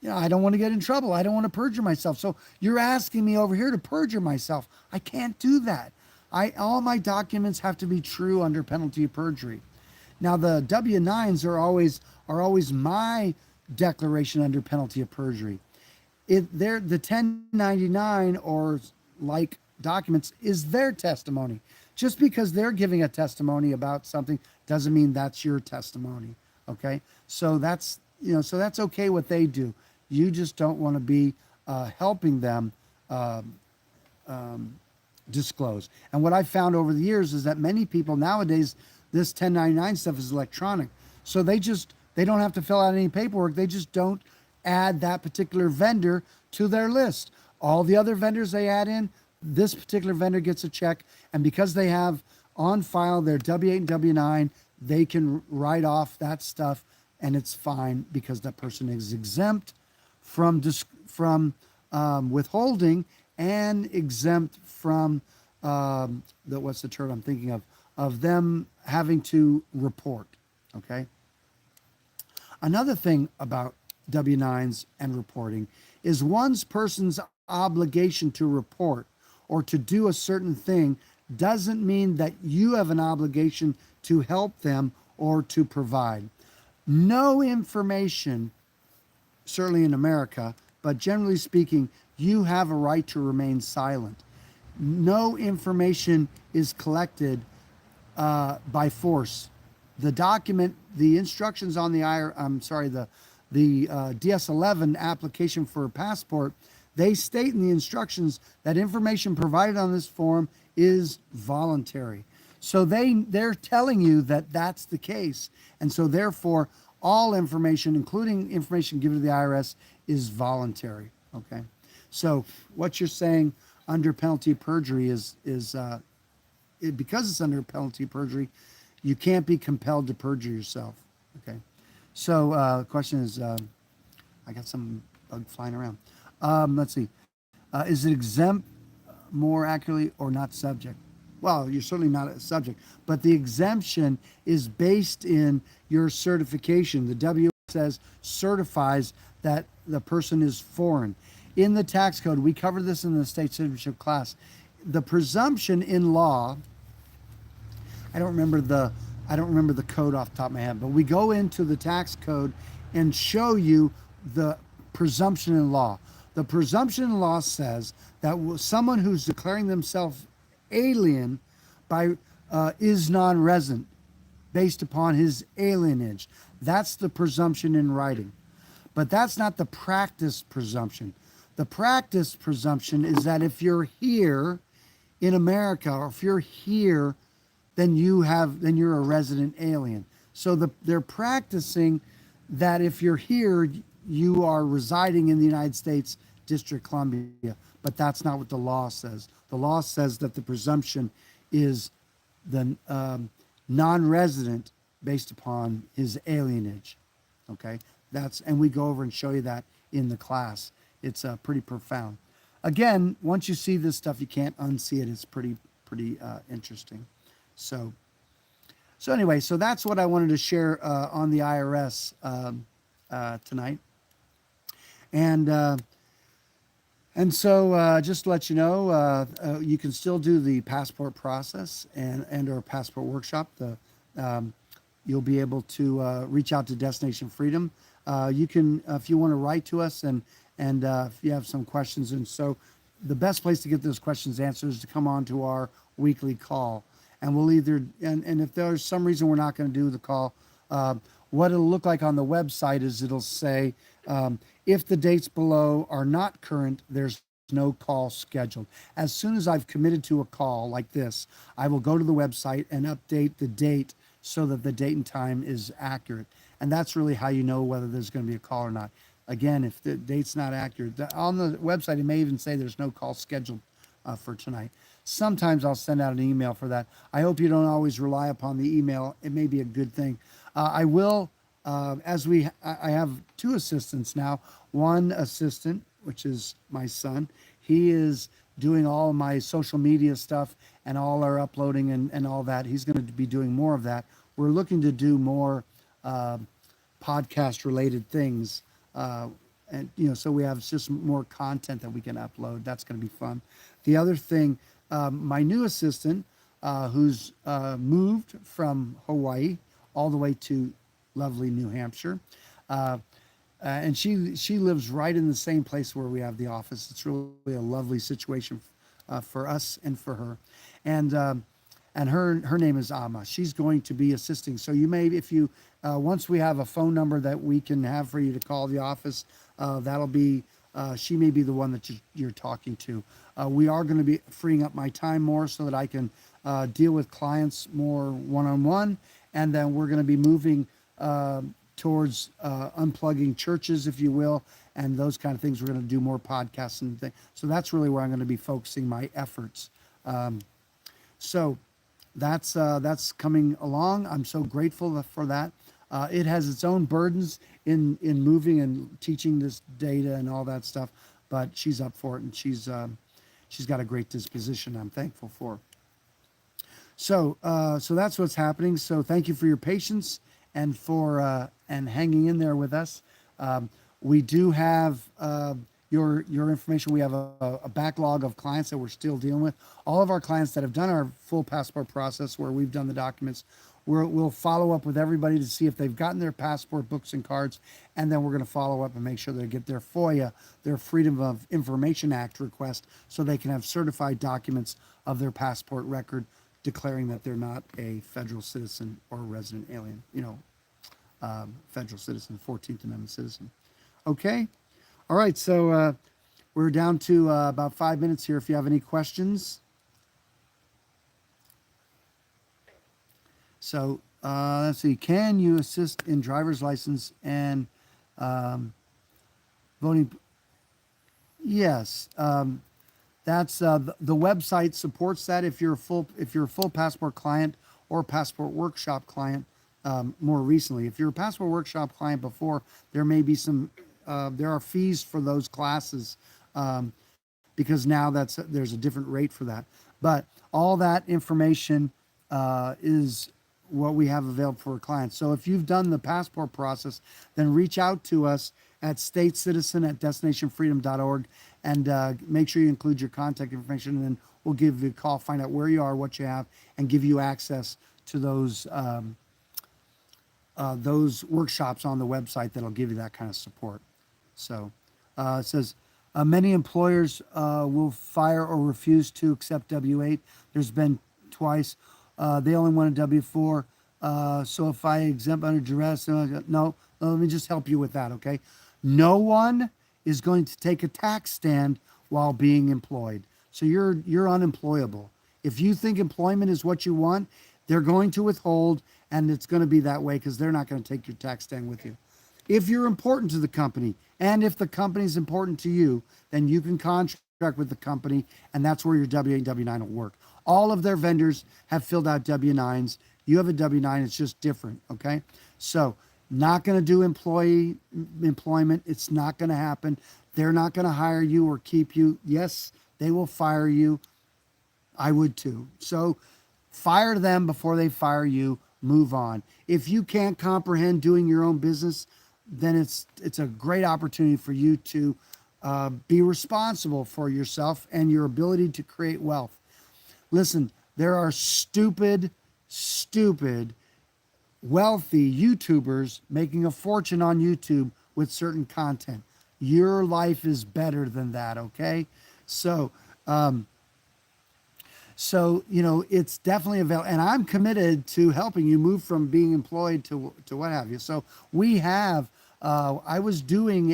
[SPEAKER 1] I don't want to get in trouble. I don't want to perjure myself. So you're asking me over here to perjure myself. I can't do that. All my documents have to be true under penalty of perjury. Now the W-9s are always my declaration under penalty of perjury. the 1099 or like documents is their testimony. Just because they're giving a testimony about something doesn't mean that's your testimony. Okay, so that's okay what they do. You just don't want to be helping them uh, disclose. And what I've found over the years is that many people nowadays, this 1099 stuff is electronic. So they don't have to fill out any paperwork. They just don't add that particular vendor to their list. All the other vendors they add in, this particular vendor gets a check. And because they have on file their W-8 and W-9, they can write off that stuff and it's fine because that person is exempt from withholding and exempt from what's the term I'm thinking of them having to report. Okay. Another thing about W-9s and reporting is one's person's obligation to report or to do a certain thing doesn't mean that you have an obligation to help them or to provide. No information, certainly in America, but generally speaking, you have a right to remain silent. No information is collected by force. The document, the instructions on the DS-11 application for a passport, they state in the instructions that information provided on this form is voluntary. So they're telling you that that's the case. And so therefore, all information, including information given to the IRS, is voluntary. Okay. So what you're saying under penalty of perjury is because it's under penalty of perjury, you can't be compelled to perjure yourself. Okay. So the question is, I got some bug flying around. Let's see. Is it exempt more accurately or not subject? Well, you're certainly not a subject, but the exemption is based in your certification. The W says certifies that the person is foreign. In the tax code, we covered this in the state citizenship class. The presumption in law, I don't remember the code off the top of my head, but we go into the tax code and show you the presumption in law. The presumption in law says that someone who's declaring themselves alien is non-resident based upon his alienage. That's the presumption in writing. But that's not the practice presumption. The practice presumption is that if you're here in America, or if you're here, then you're a resident alien. So they're practicing that if you're here, you are residing in the United States, District of Columbia. But that's not what the law says. The law says that the presumption is the non-resident based upon his alienage. Okay, and we go over and show you that in the class. It's pretty profound. Again, once you see this stuff, you can't unsee it. It's pretty interesting. So anyway, so that's what I wanted to share on the IRS tonight. And so just to let you know, you can still do the passport process and or passport workshop. You'll be able to reach out to Destination Freedom. You can, if you want to write to us and if you have some questions. And so the best place to get those questions answered is to come on to our weekly call. And we'll and if there's some reason we're not going to do the call, what it'll look like on the website is it'll say, if the dates below are not current, there's no call scheduled. As soon as I've committed to a call like this, I will go to the website and update the date so that the date and time is accurate. And that's really how you know whether there's going to be a call or not. Again, if the date's not accurate, on the website, it may even say there's no call scheduled for tonight. Sometimes I'll send out an email for that. I hope you don't always rely upon the email. It may be a good thing. I will, I have two assistants now. One assistant, which is my son, he is doing all of my social media stuff and all our uploading and all that. He's going to be doing more of that. We're looking to do more podcast related things. And so we have just more content that we can upload. That's going to be fun. The other thing, my new assistant, who's moved from Hawaii all the way to lovely New Hampshire, and she lives right in the same place where we have the office. It's really a lovely situation for us and for her, and her name is Ama. She's going to be assisting. So you may, if you once we have a phone number that we can have for you to call the office, that'll be she may be the one that you're talking to. We are going to be freeing up my time more so that I can deal with clients more one-on-one, and then we're going to be moving towards unplugging churches, if you will, and those kind of things. We're going to do more podcasts and things. So that's really where I'm going to be focusing my efforts. So that's coming along. I'm so grateful for that. It has its own burdens in moving and teaching this data and all that stuff, but she's up for it, and she's got a great disposition. I'm thankful for. So that's what's happening. So thank you for your patience and for and hanging in there with us. We do have your information. We have a backlog of clients that we're still dealing with. All of our clients that have done our full passport process, where we've done the documents, we'll follow up with everybody to see if they've gotten their passport books and cards, and then we're going to follow up and make sure they get their FOIA, their Freedom of Information Act request, so they can have certified documents of their passport record declaring that they're not a federal citizen or a resident alien, federal citizen, 14th Amendment citizen. Okay. All right. So we're down to about 5 minutes here. If you have any questions. So let's see. Can you assist in driver's license and voting? Yes. That's the website supports that. If you're a full passport client or passport workshop client, more recently, if you're a passport workshop client before, there may be some there are fees for those classes, because now there's a different rate for that. But all that information is what we have available for clients. So if you've done the passport process, then reach out to us at statecitizen@destinationfreedom.org, and make sure you include your contact information, and then we'll give you a call, find out where you are, what you have, and give you access to those workshops on the website that'll give you that kind of support. So it says, many employers will fire or refuse to accept W-8. There's been twice. They only want a W-4. So if I exempt under duress, no, let me just help you with that, okay? No one is going to take a tax stand while being employed. So you're unemployable. If you think employment is what you want, they're going to withhold, and it's going to be that way because they're not going to take your tax stand with you. If you're important to the company, and if the company is important to you, then you can contract with the company, and that's where your W-8 and W-9 will work. All of their vendors have filled out W-9s. You have a W-9, it's just different, okay? So not going to do employment. It's not going to happen. They're not going to hire you or keep you. Yes, they will fire you. I would too. So fire them before they fire you. Move on. If you can't comprehend doing your own business, then it's a great opportunity for you to be responsible for yourself and your ability to create wealth. Listen, there are stupid, wealthy YouTubers making a fortune on YouTube with certain content. Your life is better than that, okay? So, it's definitely available, and I'm committed to helping you move from being employed to what have you. So we have, I was doing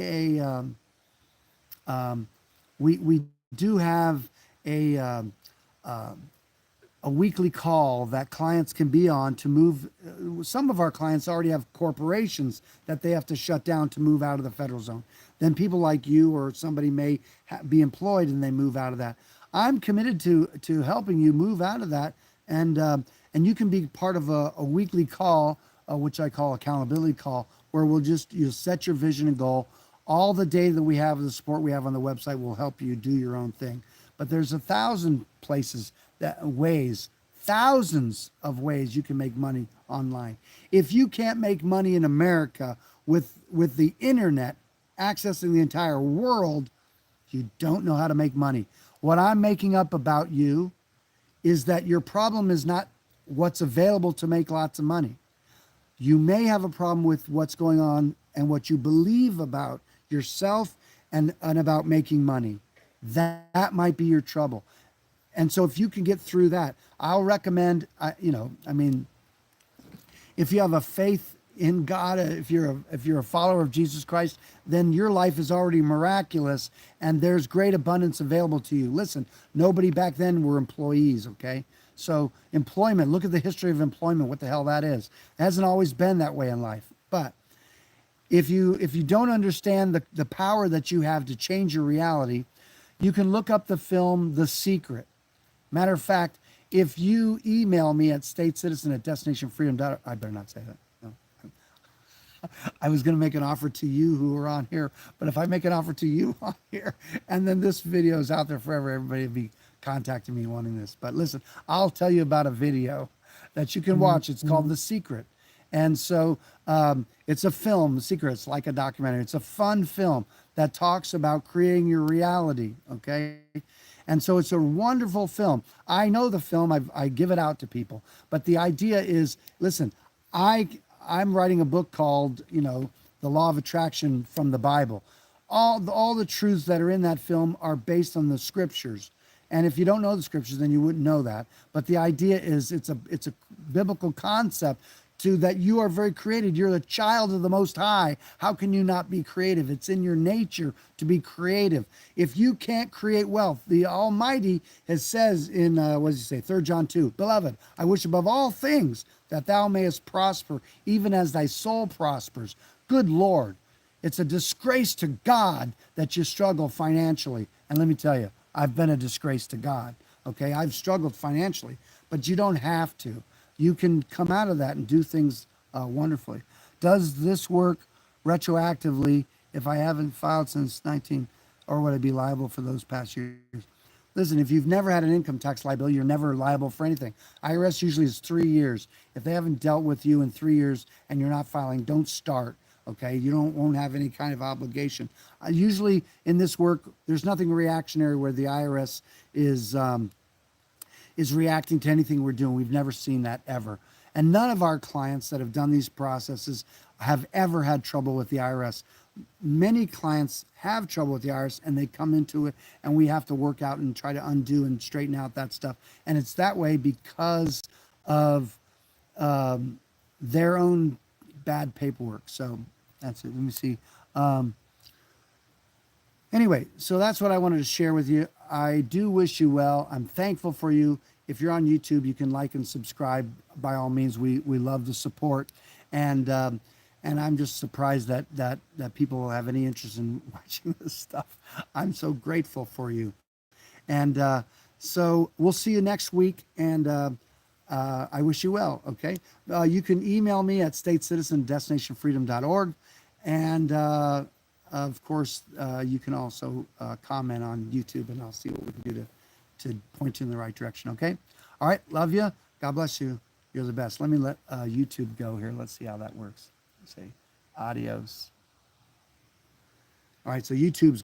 [SPEAKER 1] we do have a weekly call that clients can be on to move. Some of our clients already have corporations that they have to shut down to move out of the federal zone. Then people like you or somebody may be employed and they move out of that. I'm committed to helping you move out of that, and you can be part of a weekly call, which I call accountability call, where you'll set your vision and goal. All the data that we have, the support we have on the website will help you do your own thing. But there's 1,000 thousands of ways you can make money online. If you can't make money in America with the internet accessing the entire world, you don't know how to make money. What I'm making up about you is that your problem is not what's available to make lots of money. You may have a problem with what's going on and what you believe about yourself and about making money. That might be your trouble. And so if you can get through that, I'll recommend, I mean, if you have a faith in God, if you're a follower of Jesus Christ, then your life is already miraculous and there's great abundance available to you. Listen, nobody back then were employees, okay? So employment, look at the history of employment, what the hell that is. It hasn't always been that way in life. But if you don't understand the power that you have to change your reality, you can look up the film The Secret. Matter of fact, if you email me at statecitizen@destinationfreedom. I better not say that. No. I was going to make an offer to you who are on here, but if I make an offer to you on here, and then this video is out there forever, everybody will be contacting me wanting this. But listen, I'll tell you about a video that you can watch. It's called The Secret. And so it's a film, The Secret. It's like a documentary. It's a fun film that talks about creating your reality, okay? And so it's a wonderful film. I know the film. I give it out to people. But the idea is, listen, I'm writing a book called, The Law of Attraction from the Bible. All the truths that are in that film are based on the scriptures. And if you don't know the scriptures, then you wouldn't know that. But the idea is it's a biblical concept to that you are very created. You're the child of the Most High. How can you not be creative? It's in your nature to be creative. If you can't create wealth, the Almighty says in, 3 John 2, Beloved, I wish above all things that thou mayest prosper, even as thy soul prospers. Good Lord, it's a disgrace to God that you struggle financially. And let me tell you, I've been a disgrace to God. Okay, I've struggled financially, but you don't have to. You can come out of that and do things wonderfully. Does this work retroactively if I haven't filed since 19, or would I be liable for those past years? Listen, if you've never had an income tax liability, you're never liable for anything. IRS usually is 3 years. If they haven't dealt with you in 3 years and you're not filing, don't start. Okay, you won't have any kind of obligation. Usually in this work, there's nothing reactionary where the IRS is reacting to anything we're doing. We've never seen that ever. And none of our clients that have done these processes have ever had trouble with the IRS. Many clients have trouble with the IRS and they come into it and we have to work out and try to undo and straighten out that stuff. And it's that way because of their own bad paperwork. So that's it. Let me see. Anyway, so that's what I wanted to share with you. I do wish you well. I'm thankful for you. If you're on YouTube, you can like and subscribe. By all means, we love the support. And I'm just surprised that people have any interest in watching this stuff. I'm so grateful for you. And so we'll see you next week. And I wish you well, okay? You can email me at statecitizen@destinationfreedom.org. And of course, you can also comment on YouTube, and I'll see what we can do to point you in the right direction, okay? All right, love you. God bless you. You're the best. Let me let YouTube go here. Let's see how that works. Let's say adios. All right, so YouTube's